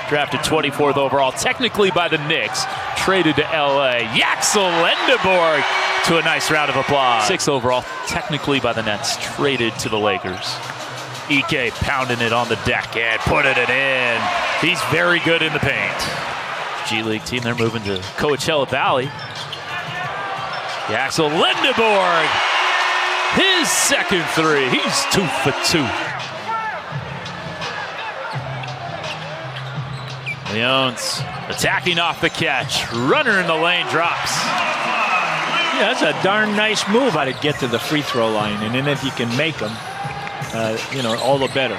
drafted 24th overall, technically by the Knicks, traded to LA. Yaxel Lendeborg to a nice round of applause. 6th overall, technically by the Nets, traded to the Lakers. Ike pounding it on the deck and putting it in. He's very good in the paint. G League team, they're moving to Coachella Valley. Yaxel Lendeborg, his second three. He's 2 for 2. Leones attacking off the catch. Runner in the lane drops. Yeah, that's a darn nice move how to get to the free throw line. And then if you can make them, all the better.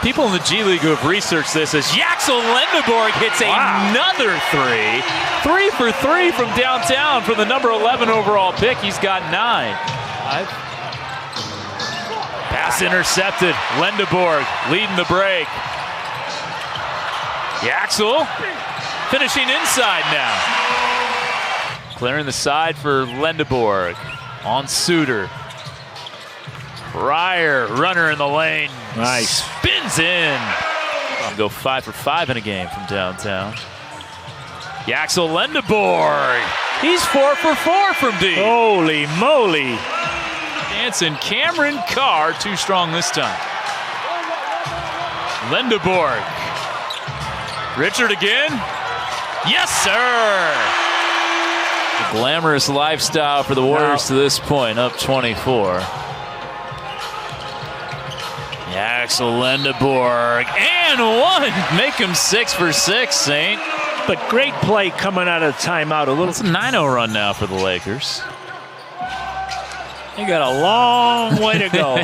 People in the G League who have researched this as Yaxel Lendeborg hits another three. 3 for 3 from downtown for the number 11 overall pick. He's got 9. Pass intercepted. Lendeborg leading the break. Yaxel finishing inside now. Clearing the side for Lendeborg. On Suter. Pryor, runner in the lane. Nice. Spins in. I'll go 5 for 5 in a game from downtown. Yaxel Lendeborg. He's 4 for 4 from deep. Holy moly. Dancing Cameron Carr, too strong this time. Lendeborg. Richard again. Yes, sir. A glamorous lifestyle for the Warriors to this point, up 24. Yaxel Lendeborg, and 1. Make him 6 for 6, Saint. But great play coming out of timeout. It's a 9-0 run now for the Lakers. You got a long way to go.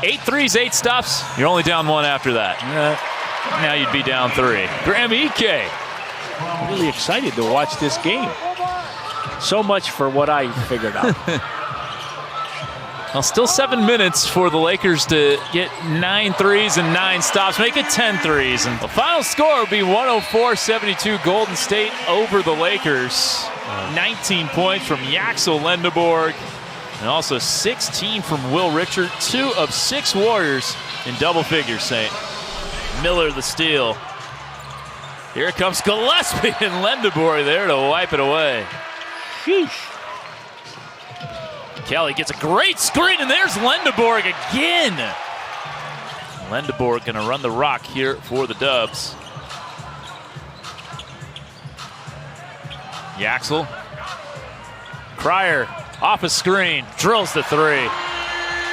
8 threes, 8 stops. You're only down 1 after that. Now you'd be down 3. Graham Ike. Really excited to watch this game. So much for what I figured out. Well, still 7 minutes for the Lakers to get 9 threes and 9 stops, make it 10 threes. And the final score will be 104-72, Golden State over the Lakers. 19 points from Yaxel Lendeborg, and also 16 from Will Richard. 2 of 6 Warriors in double figures, Saint. Miller the steal. Here comes Gillespie and Lendeborg there to wipe it away. Sheesh. Kelly gets a great screen, and there's Lendeborg again. Lendeborg going to run the rock here for the Dubs. Yaxel. Pryor off a screen, drills the 3.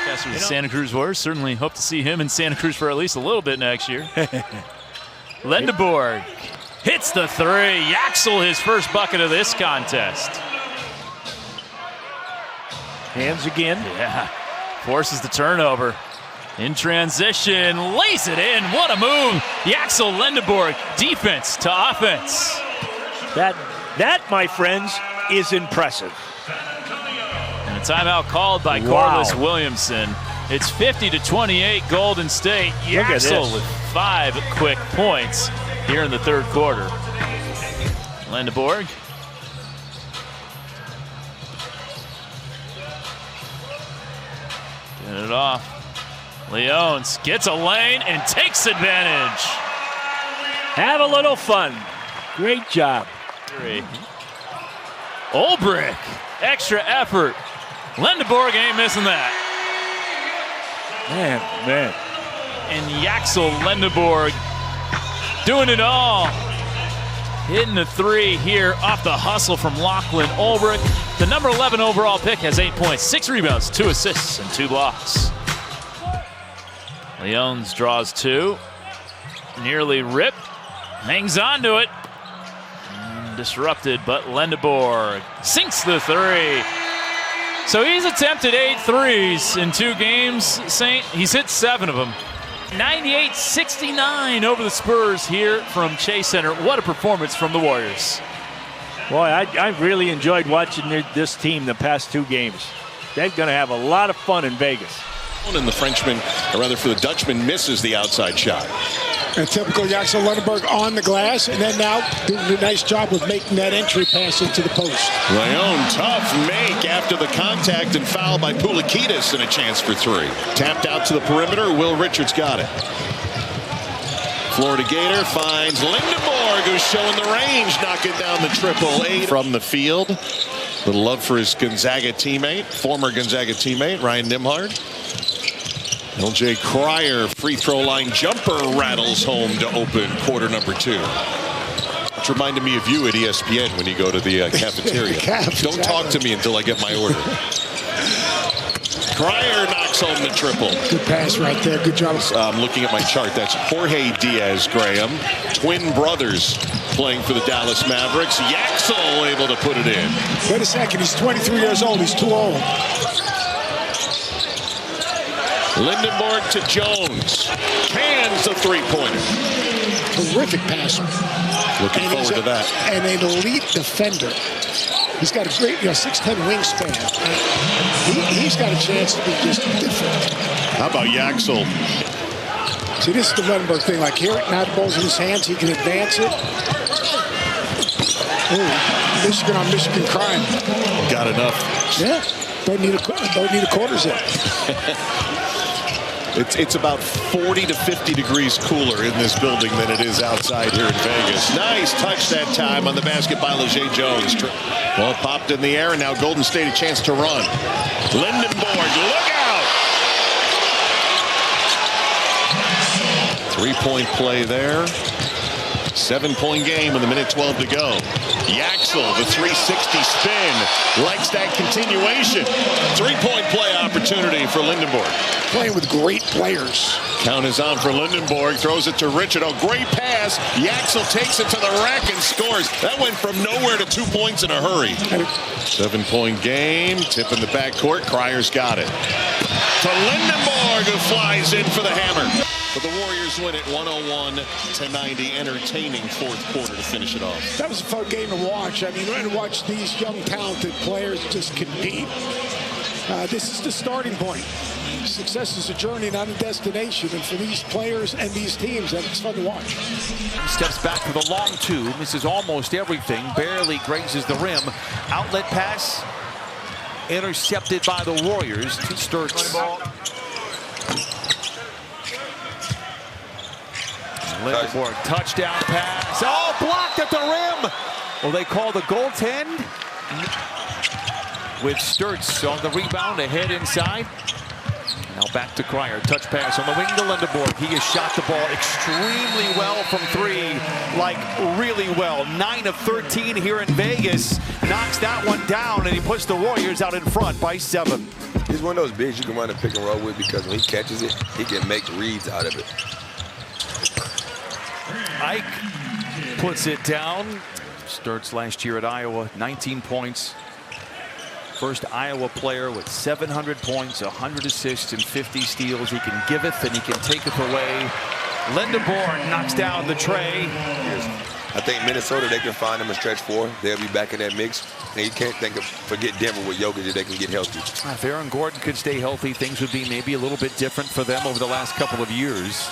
That's the Santa Cruz Warriors. Certainly hope to see him in Santa Cruz for at least a little bit next year. Lendeborg hits the 3. Yaxel, his first bucket of this contest. Hands again. Yeah. Forces the turnover. In transition, lays it in. What a move. Yaxel Lendeborg, defense to offense. That, my friends, is impressive. And a timeout called by Corliss Williamson. It's 50-28 Golden State. Yaxel with 5 quick points here in the third quarter. Lendeborg. Getting it off. Leones gets a lane and takes advantage. Have a little fun. Great job. 3. Ulbrich, extra effort. Lendeborg ain't missing that. Man. And Yaxel Lendeborg doing it all. Hitting the 3 here off the hustle from Lachlan Ulbrich. The number 11 overall pick has 8 points, 6 rebounds, 2 assists, and 2 blocks. Leones draws 2. Nearly ripped. Hangs on to it. Disrupted, but Lendeborg sinks the 3. So he's attempted 8 threes in 2 games, Saint. He's hit 7 of them. 98-69 over the Spurs here from Chase Center. What a performance from the Warriors. Boy, I've really enjoyed watching this team the past 2 games. They're going to have a lot of fun in Vegas. And the Frenchman, or rather for the Dutchman, misses the outside shot. And typical Yaxel Lendeborg on the glass, and then now doing a nice job of making that entry pass into the post. Leon, tough make after the contact and foul by Poulikitis, and a chance for 3. Tapped out to the perimeter. Will Richards got it. Florida Gator finds Lendeborg, who's showing the range, knocking down the triple eight from the field. Little love for his Gonzaga teammate, former Gonzaga teammate, Ryan Nimhard. LJ Cryer, free throw line jumper, rattles home to open quarter number 2. Which reminded me of you at ESPN when you go to the cafeteria. Don't talk to me until I get my order. Cryer knocks home the triple. Good pass right there. Good job. I'm looking at my chart. That's Jorge Diaz Graham. Twin brothers playing for the Dallas Mavericks. Yaxel able to put it in. Wait a second. He's 23 years old. He's too old. Lendeborg to Jones. Cans a three-pointer. Terrific passer. Looking forward to that. And an elite defender. He's got a great, 6'10" wingspan. He's got a chance to be just different. How about Yaxel? See, this is the Lendeborg thing. Like here, now the ball's in his hands. He can advance it. Ooh, Michigan on Michigan crime. Got enough. Yeah. Don't need a quarter zip. It's about 40 to 50 degrees cooler in this building than it is outside here in Vegas. Nice touch that time on the basket by LeJay Jones. Ball popped in the air, and now Golden State a chance to run. Lendeborg, look out! 3-point play there. 7-point game with 1:12 to go. Yaxel, the 360 spin, likes that continuation. 3-point play opportunity for Lendeborg. Playing with great players. Count is on for Lendeborg, throws it to Richard. Oh, great pass. Yaxel takes it to the rack and scores. That went from nowhere to 2 points in a hurry. 7-point game, tip in the backcourt. Cryer's got it. To Lendeborg, who flies in for the hammer. But the Warriors win it 101-90. Entertaining fourth quarter to finish it off. That was a fun game to watch. I mean, we're going to watch these young, talented players just compete. This is the starting point. Success is a journey, not a destination. And for these players and these teams, it's fun to watch. Steps back for the long 2. Misses almost everything. Barely grazes the rim. Outlet pass. Intercepted by the Warriors. To Sturts. Lendeborg, touchdown pass. Oh, blocked at the rim. Well, they call the goaltend. With Sturts on the rebound, ahead inside. Now back to Cryer. Touch pass on the wing to Lendeborg. He has shot the ball extremely well from 3. Like, really well. 9 of 13 here in Vegas. Knocks that one down, and he puts the Warriors out in front by 7. He's one of those bigs you can run a pick and roll with because when he catches it, he can make reads out of it. Ike puts it down. Sturts last year at Iowa, 19 points. First Iowa player with 700 points, 100 assists, and 50 steals. He can giveth and he can taketh away. Lendeborg knocks down the tray. I think Minnesota, they can find him a stretch 4. They'll be back in that mix. And you can't forget Denver with Jokic if they can get healthy. If Aaron Gordon could stay healthy, things would be maybe a little bit different for them over the last couple of years.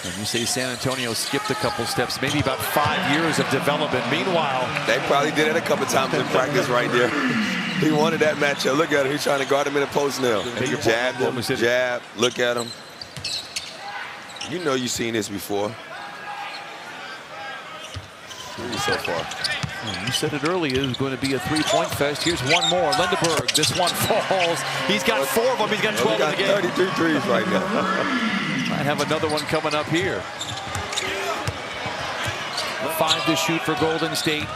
And you say San Antonio skipped a couple steps, maybe about 5 years of development. Meanwhile, they probably did it a couple times in practice right there. He wanted that matchup. Look at him. He's trying to guard him in the post now. He jabbed him, jab, look at him. You know you've seen this before. So far. You said it earlier, it was going to be a 3-point fest. Here's one more. Lendeborg, this one falls. He's got 4 of them. He's got 12 in the game. 33 threes right now. Might have another one coming up here. 5 to shoot for Golden State.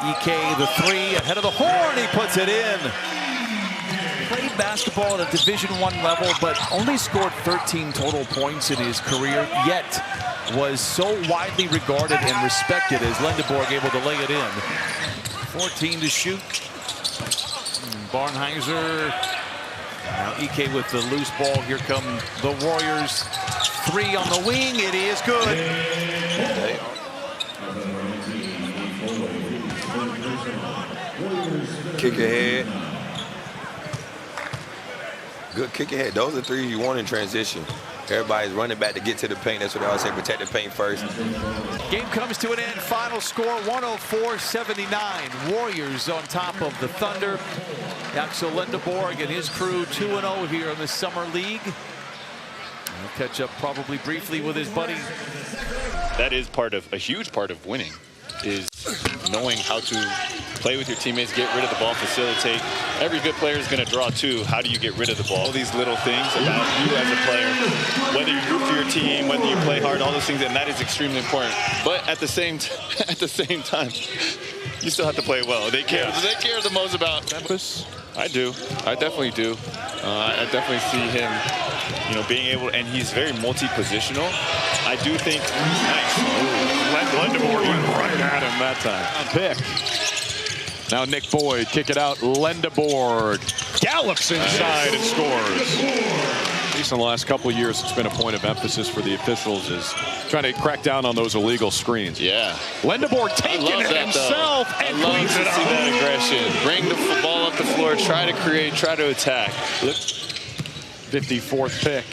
EK, the 3, ahead of the horn. He puts it in. Played basketball at a Division I level, but only scored 13 total points in his career, yet was so widely regarded and respected as Lendeborg able to lay it in. 14 to shoot. Barnheiser. Now EK with the loose ball. Here come the Warriors. 3 on the wing. It is good. Kick ahead. Good kick ahead. Those are 3 you want in transition. Everybody's running back to get to the paint. That's what I always say, protect the paint first. Game comes to an end. Final score 104-79. Warriors on top of the Thunder. Yaxel Lendeborg and his crew 2-0 here in the Summer League. He'll catch up probably briefly with his buddy. That is a huge part of winning, is knowing how to play with your teammates, get rid of the ball, facilitate. Every good player is going to draw too. How do you get rid of the ball? All these little things about you as a player, whether you root for your team, whether you play hard, all those things, and that is extremely important. But at the same time, you still have to play well. They care the most about Memphis. I do. I definitely do. I definitely see him, being able, and he's very multi-positional. I do think, nice. Lendeborg went right at him that time. Pick. Now Nick Boyd, kick it out. Lendeborg gallops inside and scores. At least in the last couple of years, it's been a point of emphasis for the officials, is trying to crack down on those illegal screens. Yeah. Lendeborg taking it himself and cleans it up. See that aggression. Bring the ball up the floor, try to create, try to attack. 54th pick.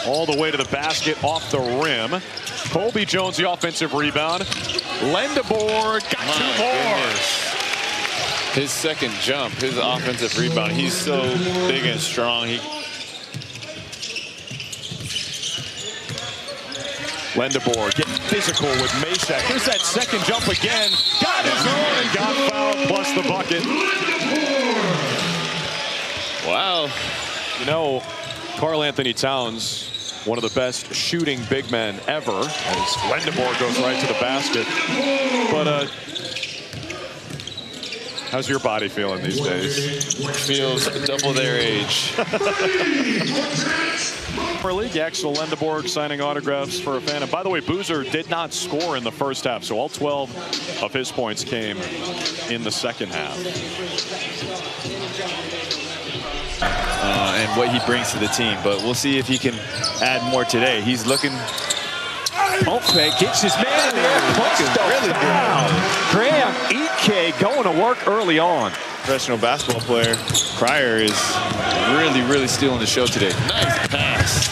All the way to the basket, off the rim. Colby Jones, the offensive rebound. Lendeborg got two more. Goodness. His second jump, his offensive rebound. He's so big and strong. Lendeborg getting physical with Masek. Here's that second jump again. Got his own and got fouled, plus the bucket. Wow. Karl Anthony Towns, one of the best shooting big men ever, as Lendeborg goes right to the basket. But how's your body feeling these days? Feels double their age. League, Yaxel Lendeborg signing autographs for a fan. And by the way, Boozer did not score in the first half, so all 12 of his points came in the second half. And what he brings to the team, but we'll see if he can add more today. He's looking. Okay, gets his man in there. Really good. Graham Ike going to work early on. Professional basketball player. Cryer is really stealing the show today. Nice pass.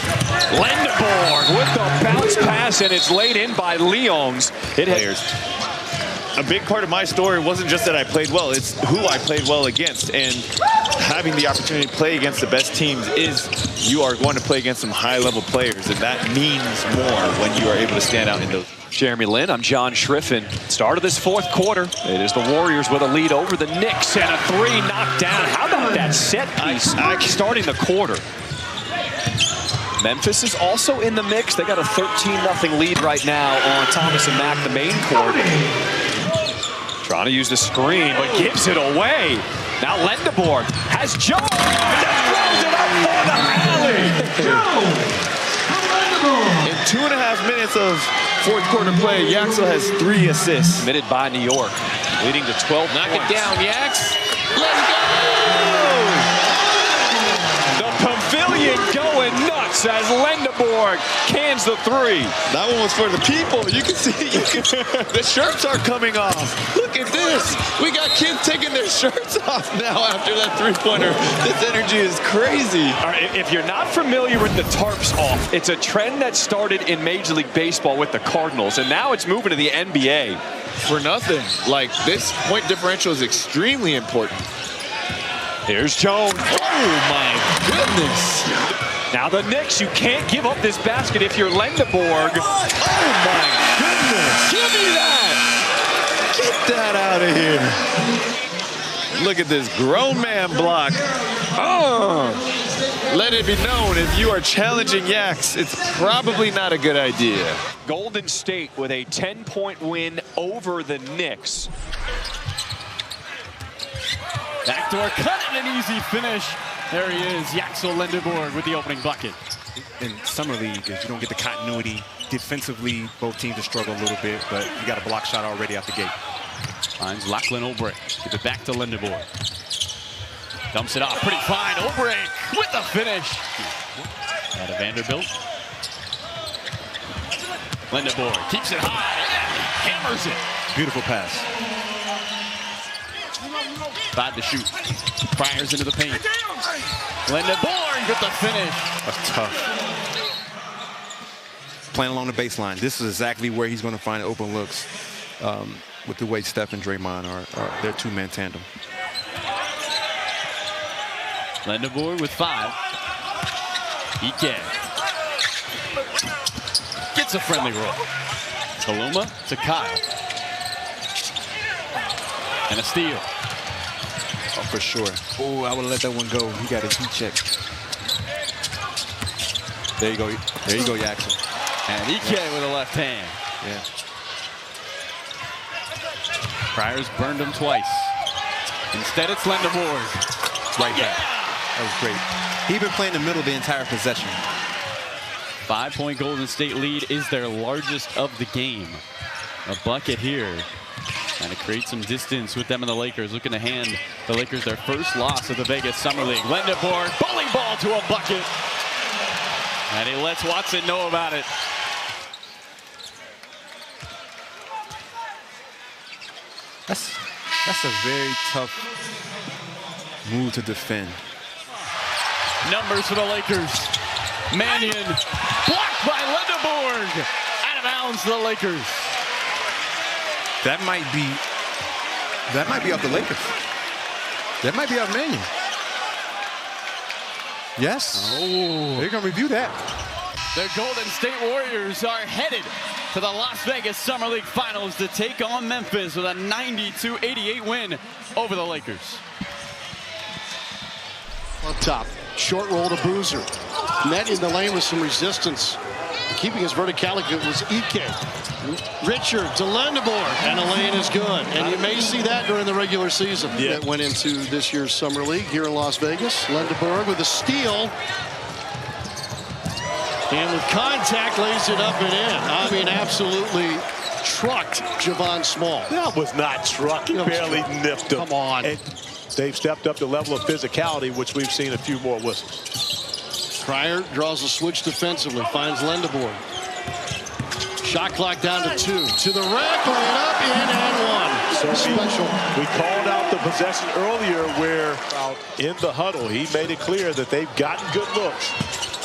Lendeborg with the bounce pass, and it's laid in by Leons. A big part of my story wasn't just that I played well, it's who I played well against. And having the opportunity to play against the best teams is you are going to play against some high-level players, and that means more when you are able to stand out in those. Jeremy Lin, I'm John Schriffen. Start of this fourth quarter. It is the Warriors with a lead over the Knicks, and a three knocked down. How about that set piece starting the quarter? Memphis is also in the mix. They got a 13-0 lead right now on Thomas and Mack, the main court. Trying to use the screen, but gives it away. Now Lendeborg has Jones and throws it up for the alley. In 2.5 minutes of fourth quarter play, Yaxel has 3 assists. Submitted by New York, leading to 12 Knock points. it down, Yax. Let's go! The pavilion going nuts as Lendeborg cans the three. That one was for the people. You can see the shirts are coming off. Look at this. We got kids taking their shirts off now after that three-pointer. This energy is crazy. All right, if you're not familiar with the tarps off, it's a trend that started in Major League Baseball with the Cardinals, and now it's moving to the NBA. For nothing. Like, this point differential is extremely important. Here's Jones. Oh, my goodness. Now the Knicks, you can't give up this basket if you're Lendeborg. Oh, my goodness. Give me that. Get that out of here. Look at this grown man block. Oh. Let it be known, if you are challenging Yax, it's probably not a good idea. Golden State with a 10-point win over the Knicks. Backdoor cut and an easy finish. There he is, Yaxel Lendeborg with the opening bucket. In Summer League, you don't get the continuity. Defensively, both teams will struggle a little bit, but you got a block shot already out the gate. Finds Lachlan Obrecht. Give it back to Lendeborg. Dumps it off pretty fine. Obrecht with the finish. Out of Vanderbilt. Lendeborg keeps it high and hammers it. Beautiful pass. 5 to shoot. Fires into the paint. Lendeborg with the finish. That's tough. Playing along the baseline. This is exactly where he's going to find open looks with the way Steph and Draymond are their two-man tandem. Lendeborg with 5. Ike Gets a friendly roll. Kaluma to Kyle. And a steal. Oh, for sure. Oh, I would have let that one go. He got his heat check. There you go. There you go, Yaxel. And EK with a left hand. Yeah. Pryor's burned him twice. Instead, it's Lendeborg. Right back. That was great. He's been playing the middle the entire possession. 5-point Golden State lead is their largest of the game. A bucket here. Trying to create some distance with them and the Lakers. Looking to hand the Lakers their first loss of the Vegas Summer League. Lendeborg, bowling ball to a bucket. And he lets Watson know about it. That's a very tough move to defend. Numbers for the Lakers. Mannion blocked by Lendeborg. Out of bounds to the Lakers. That might be off the Lakers. That might be off Mannion. Yes. Oh. They're gonna review that. The Golden State Warriors are headed to the Las Vegas Summer League Finals to take on Memphis with a 92-88 win over the Lakers. Up top, short roll to Boozer. Met in the lane with some resistance. Keeping his verticality was EK. Richard to Lendeborg, and the lane is good. And you may see that during the regular season that went into this year's Summer League here in Las Vegas. Lendeborg with a steal. And with contact, lays it up and in. I mean, absolutely trucked Javon Small. That was not trucked. He barely nipped him. Come on. And they've stepped up the level of physicality, which we've seen a few more whistles. Pryor draws a switch defensively, finds Lendeborg. Shot clock down to 2. To the rack, laying up, in and one. So special. We called out the possession earlier where in the huddle, he made it clear that they've gotten good looks.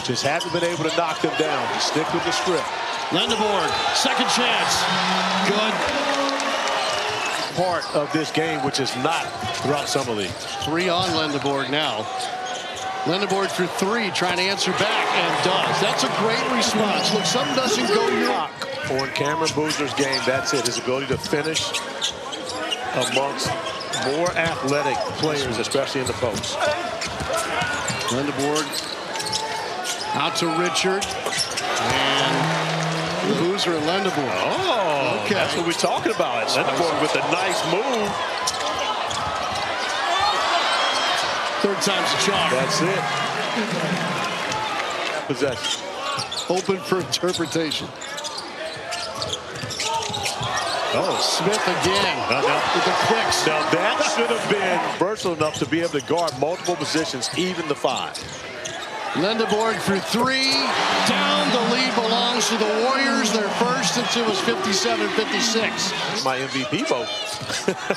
Just haven't been able to knock them down. Just stick with the script. Lendeborg, second chance. Good. Part of this game, which is not throughout Summer League. 3 on Lendeborg now. Lendeborg for 3, trying to answer back, and does. That's a great response. Look, something doesn't go your on Cameron Boozer's game, that's it. His ability to finish amongst more athletic players, especially in the post. Lendeborg out to Richard. And Boozer and Lendeborg. Oh, okay. That's what we're talking about. Lendeborg with a nice move. Third time's a charm. That's it. Possession. Open for interpretation. Oh, Smith again with the kicks. Now that should have been versatile enough to be able to guard multiple positions, even the 5. Lendeborg for 3. Down, the lead belongs to the Warriors. Their first since it was 57-56. My MVP vote.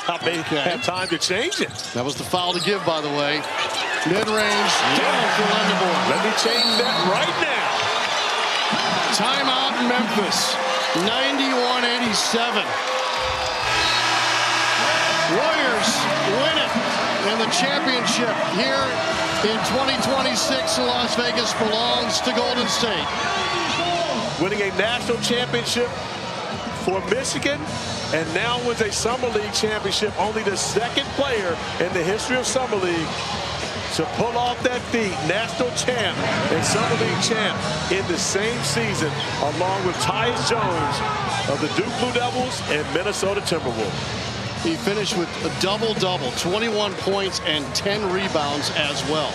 I may have time to change it. That was the foul to give, by the way. Mid-range, down for Lendeborg. Let me change that right now. Timeout in Memphis. 91-87. Warriors win it. And the championship here in 2026 in Las Vegas belongs to Golden State. Winning a national championship for Michigan, and now wins a Summer League championship. Only the second player in the history of Summer League to pull off that feat, national champ and Summer League champ in the same season, along with Tyus Jones of the Duke Blue Devils and Minnesota Timberwolves. He finished with a double-double, 21 points and 10 rebounds as well.